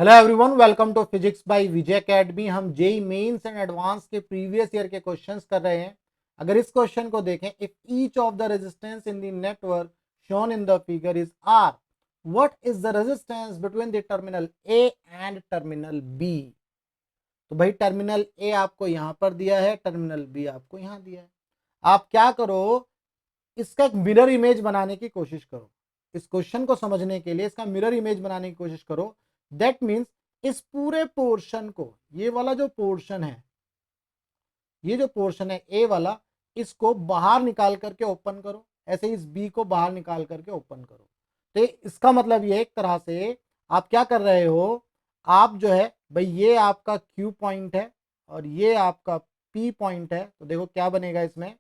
Hello everyone, welcome to physics by Vijay academy. हम JEE Mains and advance के previous year के questions कर रहे हैं। अगर इस क्वेश्चन को देखें, if each of the resistance in the network shown in the figure is R, what is the resistance between the terminal A and terminal B. तो भाई टर्मिनल ए आपको यहां पर दिया है, टर्मिनल बी आपको यहां दिया है। आप क्या करो, इसका एक मिरर इमेज बनाने की कोशिश करो। इस क्वेश्चन को समझने के लिए इसका मिरर इमेज बनाने की कोशिश करो। दैट मीन्स इस पूरे पोर्शन को, ये वाला जो पोर्शन है, ये जो पोर्शन है ए वाला, इसको बाहर निकाल करके ओपन करो। ऐसे इस बी को बाहर निकाल करके ओपन करो। तो इसका मतलब ये एक तरह से आप क्या कर रहे हो, आप जो है भाई ये आपका क्यू पॉइंट है और ये आपका पी पॉइंट है। तो देखो क्या बनेगा इसमें,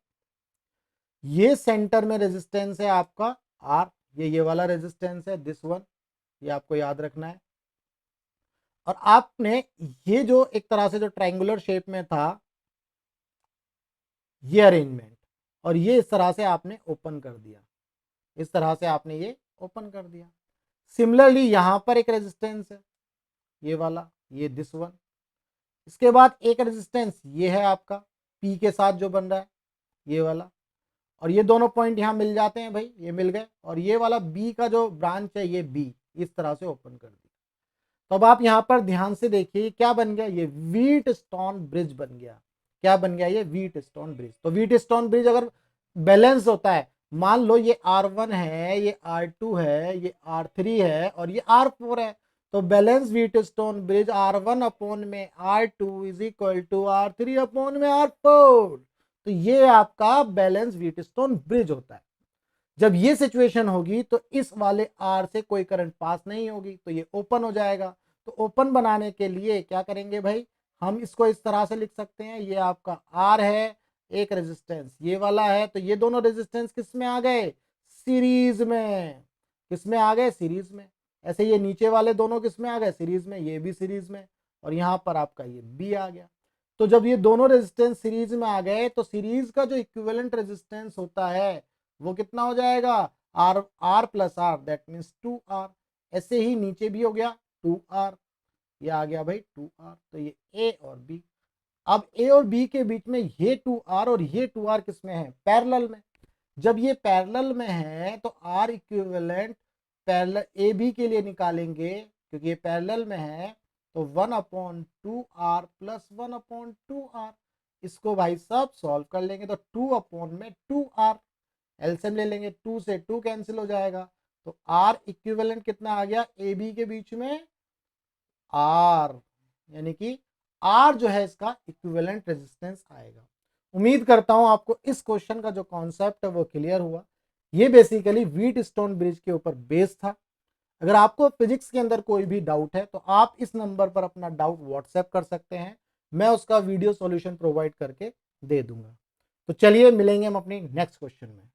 ये सेंटर में रेजिस्टेंस है आपका आर, ये वाला रेजिस्टेंस है दिस वन, ये आपको याद रखना है। और आपने ये जो एक तरह से जो ट्रायंगुलर शेप में था ये अरेंजमेंट, और ये इस तरह से आपने ओपन कर दिया, इस तरह से आपने ये ओपन कर दिया। सिमिलरली यहां पर एक रेजिस्टेंस है ये वाला, ये दिस वन। इसके बाद एक रेजिस्टेंस ये है आपका पी के साथ जो बन रहा है ये वाला, और ये दोनों पॉइंट यहां मिल जाते हैं भाई, ये मिल गए। और ये वाला बी का जो ब्रांच है ये बी, इस तरह से ओपन कर दिया। तो अब आप यहां पर ध्यान से देखिए क्या बन गया, ये व्हीट स्टोन ब्रिज बन गया। क्या बन गया, ये व्हीट स्टोन ब्रिज। तो व्हीट स्टोन ब्रिज अगर बैलेंस होता है, मान लो ये R1 है, ये R2 है, ये R3 है और ये R4 है, तो balance wheat stone bridge R1 upon में R2 is equal to R3 upon में R4। तो ये आपका बैलेंस व्हीट स्टोन ब्रिज होता है। जब ये सिचुएशन होगी तो इस वाले आर से कोई करंट पास नहीं होगी, तो ये ओपन हो जाएगा। तो ओपन बनाने के लिए क्या करेंगे भाई, हम इसको इस तरह से लिख सकते हैं, ये आपका आर है, एक रेजिस्टेंस ये वाला है, तो ये दोनों रेजिस्टेंस किस में आ गए, सीरीज में। किस में आ गए, सीरीज में। ऐसे ये नीचे वाले दोनों किस में आ गए, सीरीज में, ये भी सीरीज में, और यहां पर आपका ये बी आ गया। तो जब ये दोनों रेजिस्टेंस सीरीज में आ गए तो सीरीज का जो इक्विवेलेंट रेजिस्टेंस होता है वो कितना हो जाएगा, R R plus R, that means 2R। ऐसे ही नीचे भी हो गया 2R, ये आ गया भाई 2R। तो ये ए और बी। अब ए और बी के बीच में ये 2R और ये 2R किस में है, पैरेलल में। जब ये पैरेलल में है तो R equivalent parallel A B के लिए निकालेंगे, क्योंकि ये पैरेलल में है। तो 1/2R प्लस 1/2R, इसको भाई सब सॉल्व कर लेंगे तो 2/2R। एलसीएम ले लेंगे, 2 से 2 कैंसिल हो जाएगा। तो आर इक्विवेलेंट कितना आ गया, ए बी के बीच में आर, यानी कि आर जो है इसका इक्विवेलेंट रेजिस्टेंस आएगा। उम्मीद करता हूं आपको इस क्वेश्चन का जो कॉन्सेप्ट है वो क्लियर हुआ। ये बेसिकली व्हीट स्टोन ब्रिज के ऊपर बेस था। अगर आपको फिजिक्स के अंदर कोई भी डाउट है तो आप इस नंबर पर अपना डाउट व्हाट्सएप कर सकते हैं, मैं उसका वीडियो सॉल्यूशन प्रोवाइड करके दे दूंगा। तो चलिए मिलेंगे हम अपनी नेक्स्ट क्वेश्चन में।